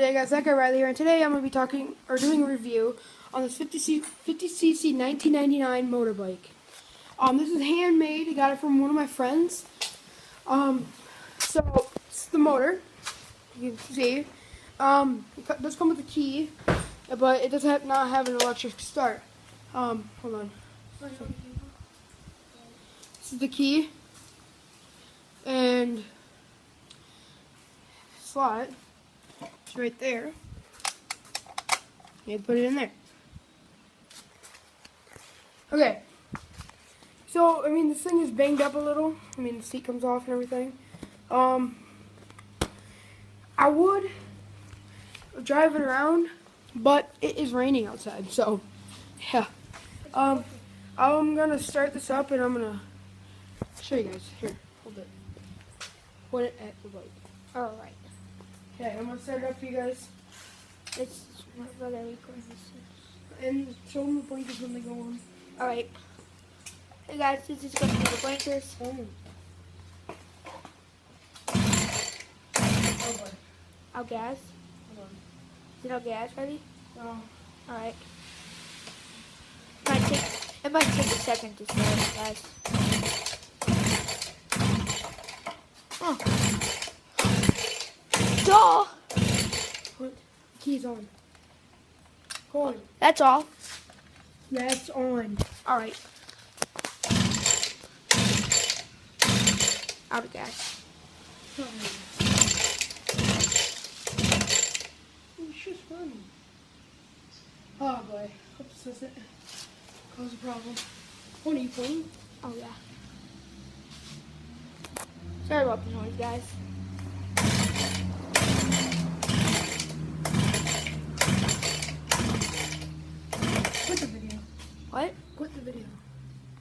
there guys, that guy Riley here, and today I'm going to be doing a review on this 50cc 1999 motorbike. This is handmade. I got it from one of my friends. So it's the motor. You can see. It does come with a key, but it does not have an electric start. Hold on. This is the key and slot. It's right there. You put it in there. Okay. So, I mean, this thing is banged up a little. I mean, the seat comes off and everything. I would drive it around, but it is raining outside, so, yeah. I'm going to start this up, and I'm going to show you guys. Here, hold it. Point it at the light. Alright. Okay, I'm going to start it up for you guys. It's And show them the blinkers when they go on. alright. Hey guys, this is going to be the blinkers. Oh boy. I'll gas. Hold on. Is it all gas ready? No. Alright. It might take a second to start, guys. Oh. Duh! Put the keys on. Go on. That's all. That's on. Alright. Out of gas. It's just running. Oh boy. Hope this doesn't cause a problem. What are you playing? Oh yeah. Sorry about the noise, guys. Quit the video. What? Quit the video.